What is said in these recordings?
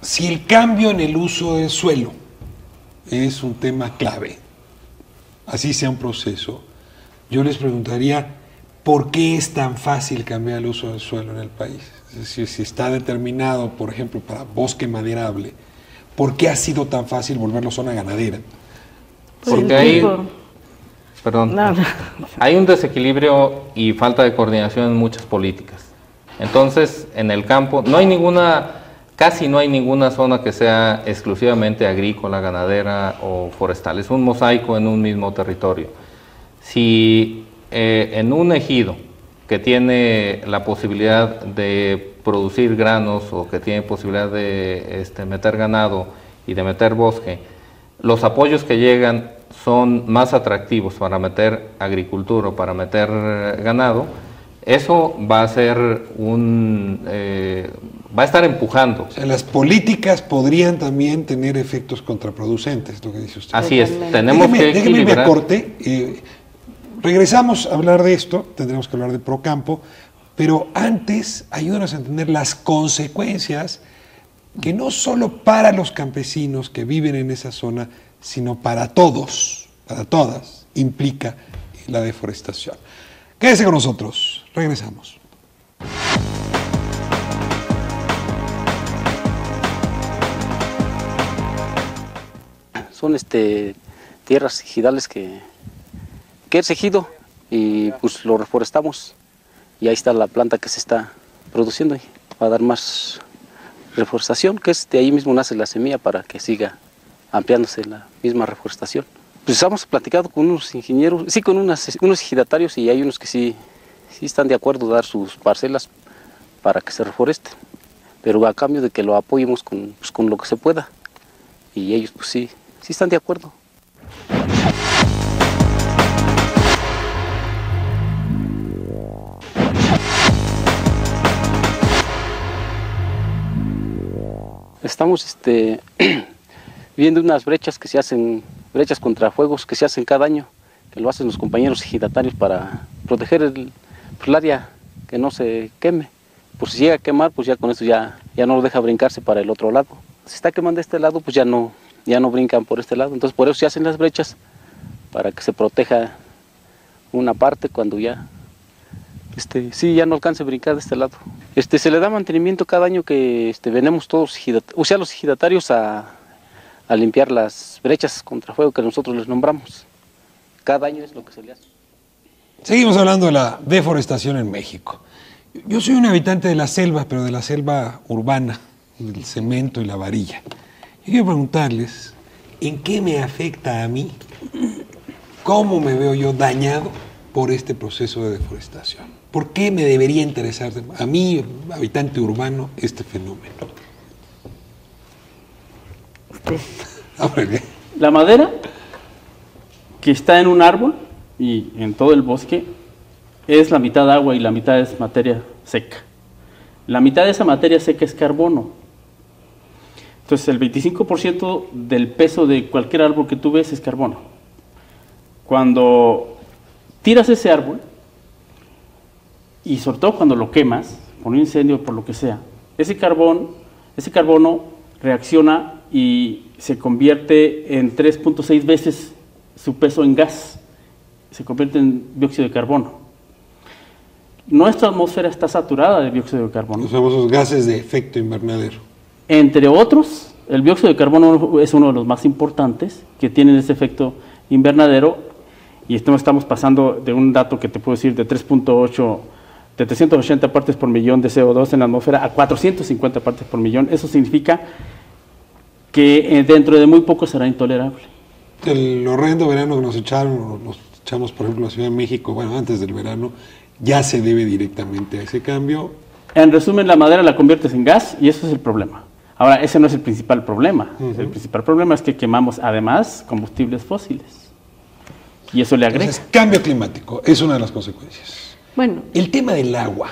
si el cambio en el uso del suelo es un tema clave, así sea un proceso, yo les preguntaría, ¿por qué es tan fácil cambiar el uso del suelo en el país? Es decir, si está determinado, por ejemplo, para bosque maderable, ¿por qué ha sido tan fácil volverlo zona ganadera? Porque hay un desequilibrio y falta de coordinación en muchas políticas. Entonces, en el campo no hay casi no hay ninguna zona que sea exclusivamente agrícola, ganadera o forestal. Es un mosaico en un mismo territorio. Si en un ejido que tiene la posibilidad de producir granos o que tiene posibilidad de meter ganado y de meter bosque, los apoyos que llegan son más atractivos para meter agricultura o para meter ganado, eso va a ser va a estar empujando. O sea, las políticas podrían también tener efectos contraproducentes, lo que dice usted. Así es, tenemos que equilibrar. Déjeme irme a corte. Regresamos a hablar de esto, tendremos que hablar de Procampo, pero antes ayúdanos a entender las consecuencias que no solo para los campesinos que viven en esa zona, sino para todos, para todas, implica la deforestación. Quédese con nosotros, regresamos. Son tierras ejidales que es ejido y pues lo reforestamos y ahí está la planta que se está produciendo para dar más reforestación, que de ahí mismo nace la semilla para que siga ampliándose la misma reforestación. Pues hemos platicado con unos ingenieros, sí, con unos ejidatarios, y hay unos que sí están de acuerdo a dar sus parcelas para que se reforeste, pero a cambio de que lo apoyemos con lo que se pueda, y ellos pues sí están de acuerdo. Estamos viendo unas brechas que se hacen, brechas contra fuegos que se hacen cada año, que lo hacen los compañeros ejidatarios para proteger el área, que no se queme. Pues si llega a quemar, pues ya con eso ya no lo deja brincarse para el otro lado. Si está quemando de este lado, pues ya no brincan por este lado. Entonces por eso se hacen las brechas, para que se proteja una parte cuando ya ya no alcance a brincar de este lado. Se le da mantenimiento cada año que venimos todos, los ejidatarios a limpiar las brechas contra fuego que nosotros les nombramos. Cada año es lo que se le hace. Seguimos hablando de la deforestación en México. Yo soy un habitante de la selva, pero de la selva urbana, del cemento y la varilla. Yo quiero preguntarles, ¿en qué me afecta a mí? ¿Cómo me veo yo dañado por este proceso de deforestación? ¿Por qué me debería interesar a mí, habitante urbano, este fenómeno? La madera que está en un árbol y en todo el bosque es la mitad agua y la mitad es materia seca. La mitad de esa materia seca es carbono. Entonces el 25% del peso de cualquier árbol que tú ves es carbono. Cuando tiras ese árbol, y sobre todo cuando lo quemas, por un incendio o por lo que sea, ese carbono reacciona y se convierte en 3.6 veces su peso en gas, se convierte en dióxido de carbono. Nuestra atmósfera está saturada de dióxido de carbono. Los famosos gases de efecto invernadero. Entre otros, el dióxido de carbono es uno de los más importantes que tienen ese efecto invernadero, y estamos pasando de un dato que te puedo decir de 380 partes por millón de CO2 en la atmósfera a 450 partes por millón. Eso significa que dentro de muy poco será intolerable. El horrendo verano que nos echamos, por ejemplo, en la Ciudad de México, bueno, antes del verano, ya se debe directamente a ese cambio. En resumen, la madera la conviertes en gas y eso es el problema. Ahora, ese no es el principal problema. El principal problema es que quemamos, además, combustibles fósiles. Y eso le agrega. Entonces, cambio climático es una de las consecuencias. Bueno, el tema del agua.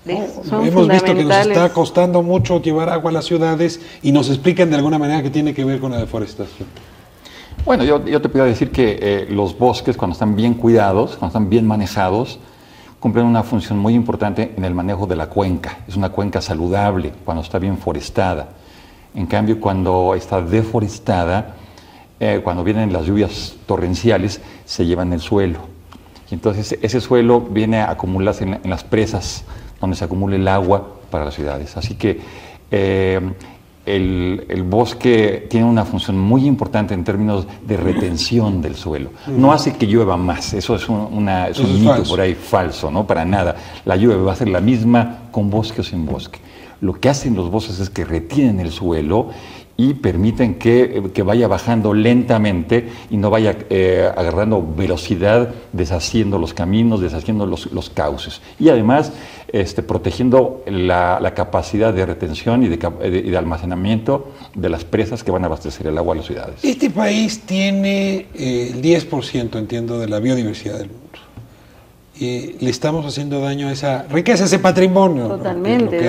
Hemos visto que nos está costando mucho llevar agua a las ciudades y nos explican de alguna manera que tiene que ver con la deforestación. Bueno, yo te puedo decir que los bosques, cuando están bien cuidados, cuando están bien manejados, cumplen una función muy importante en el manejo de la cuenca. Es una cuenca saludable cuando está bien forestada. En cambio, cuando está deforestada, cuando vienen las lluvias torrenciales, se llevan el suelo. Y entonces ese suelo viene a acumularse en las presas, donde se acumula el agua para las ciudades. Así que el bosque tiene una función muy importante en términos de retención del suelo. No hace que llueva más, eso es un mito falso. Por ahí falso, ¿no? Para nada. La lluvia va a ser la misma con bosque o sin bosque. Lo que hacen los bosques es que retienen el suelo y permiten que vaya bajando lentamente y no vaya agarrando velocidad, deshaciendo los caminos, deshaciendo los cauces. Y además protegiendo la capacidad de retención y de almacenamiento de las presas que van a abastecer el agua a las ciudades. Este país tiene el 10%, entiendo, de la biodiversidad del mundo. Le estamos haciendo daño a esa riqueza, a ese patrimonio. Totalmente.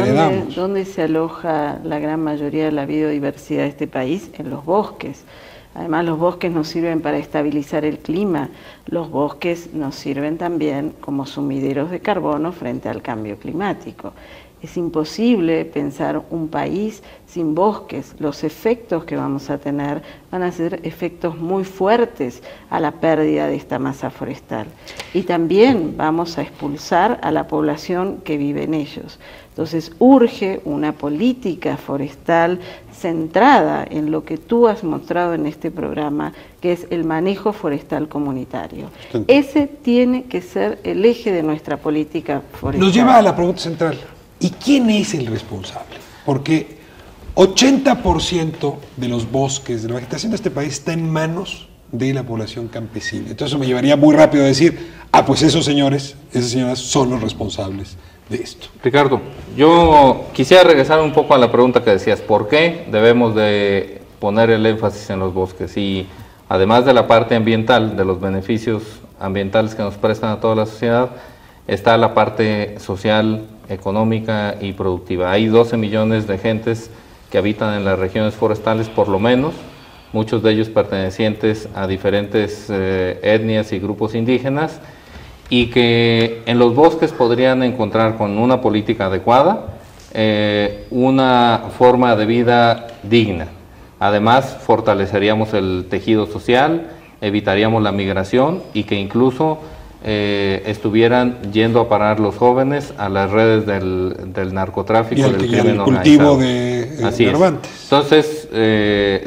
¿Dónde se aloja la gran mayoría de la biodiversidad de este país? En los bosques. Además, los bosques nos sirven para estabilizar el clima. Los bosques nos sirven también como sumideros de carbono frente al cambio climático. Es imposible pensar un país sin bosques. Los efectos que vamos a tener van a ser efectos muy fuertes a la pérdida de esta masa forestal. Y también vamos a expulsar a la población que vive en ellos. Entonces urge una política forestal centrada en lo que tú has mostrado en este programa, que es el manejo forestal comunitario. Ese tiene que ser el eje de nuestra política forestal. Nos lleva a la pregunta central. ¿Y quién es el responsable? Porque 80% de los bosques, de la vegetación de este país está en manos de la población campesina. Entonces eso me llevaría muy rápido a decir, pues esos señores, esas señoras son los responsables de esto. Ricardo, yo quisiera regresar un poco a la pregunta que decías, ¿por qué debemos de poner el énfasis en los bosques? Y además de la parte ambiental, de los beneficios ambientales que nos prestan a toda la sociedad, está la parte social, económica y productiva. Hay 12 millones de gentes que habitan en las regiones forestales, por lo menos, muchos de ellos pertenecientes a diferentes etnias y grupos indígenas, y que en los bosques podrían encontrar, con una política adecuada, una forma de vida digna. Además, fortaleceríamos el tejido social, evitaríamos la migración y que incluso estuvieran yendo a parar los jóvenes a las redes del narcotráfico, del crimen organizado. Cultivo de garbantes. Entonces,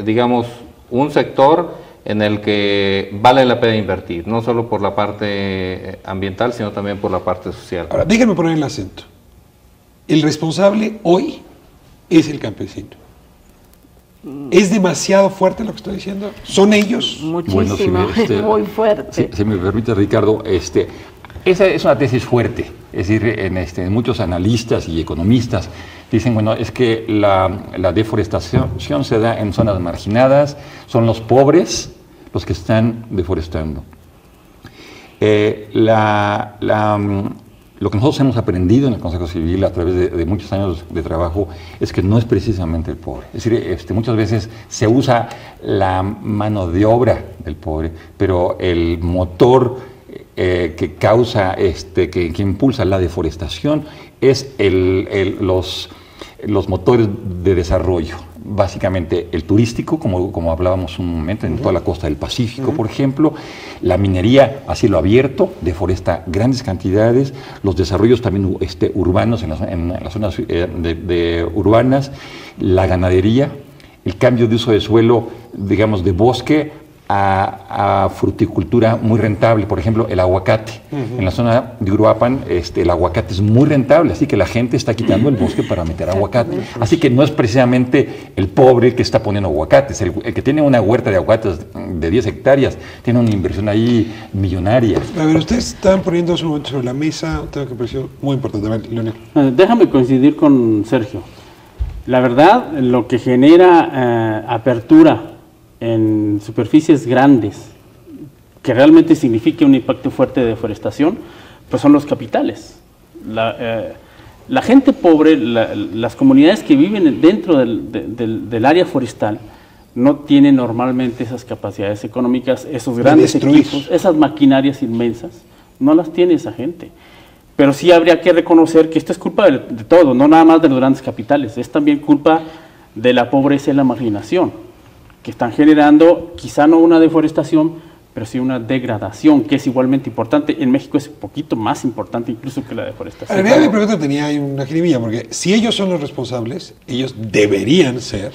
digamos, un sector en el que vale la pena invertir, no solo por la parte ambiental, sino también por la parte social. Ahora, déjenme poner el acento. El responsable hoy es el campesino. ¿Es demasiado fuerte lo que estoy diciendo? ¿Son ellos? Muchísimo, es muy fuerte. Si me permite, Ricardo, esa es una tesis fuerte. Es decir, muchos analistas y economistas dicen, bueno, es que la deforestación se da en zonas marginadas, son los pobres los que están deforestando. Lo que nosotros hemos aprendido en el Consejo Civil a través de muchos años de trabajo es que no es precisamente el pobre. Es decir, muchas veces se usa la mano de obra del pobre, pero el motor que causa, que impulsa la deforestación es los motores de desarrollo. Básicamente el turístico, como hablábamos un momento, en toda la costa del Pacífico, por ejemplo, la minería a cielo abierto deforesta grandes cantidades, los desarrollos también urbanos en las zonas urbanas, la ganadería, el cambio de uso de suelo, digamos, de bosque a fruticultura muy rentable, por ejemplo, el aguacate. En la zona de Uruapan, el aguacate es muy rentable, así que la gente está quitando el bosque para meter aguacate. Así que no es precisamente el pobre que está poniendo aguacates, el que tiene una huerta de aguacates de 10 hectáreas, tiene una inversión ahí millonaria. A ver, ustedes estaban poniendo hace un momento sobre la mesa un tema que me pareció muy importante. A ver, Leonel. Déjame coincidir con Sergio. La verdad, lo que genera apertura en superficies grandes, que realmente signifique un impacto fuerte de deforestación, pues son los capitales. La gente pobre, las comunidades que viven dentro del área forestal, no tienen normalmente esas capacidades económicas, esos grandes equipos, esas maquinarias inmensas, no las tiene esa gente. Pero sí habría que reconocer que esto es culpa de todo, no nada más de los grandes capitales, es también culpa de la pobreza y la marginación, que están generando quizá no una deforestación, pero sí una degradación, que es igualmente importante. En México es un poquito más importante incluso que la deforestación. En realidad mi pregunta tenía ahí una jiribilla, porque si ellos son los responsables, ellos deberían ser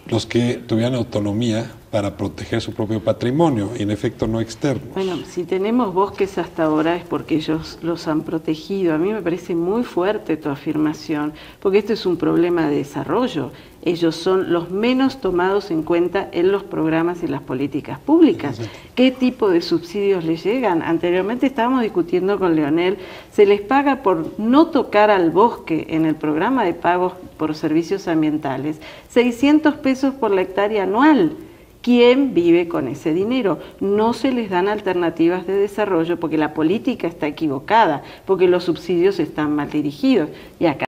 los que tuvieran autonomía para proteger su propio patrimonio, y en efecto no externo. Bueno, si tenemos bosques hasta ahora es porque ellos los han protegido. A mí me parece muy fuerte tu afirmación, porque esto es un problema de desarrollo. Ellos son los menos tomados en cuenta en los programas y las políticas públicas. ¿Qué tipo de subsidios les llegan? Anteriormente estábamos discutiendo con Leonel, se les paga por no tocar al bosque en el programa de pagos por servicios ambientales, 600 pesos por la hectárea anual. ¿Quién vive con ese dinero? No se les dan alternativas de desarrollo porque la política está equivocada, porque los subsidios están mal dirigidos. Y acá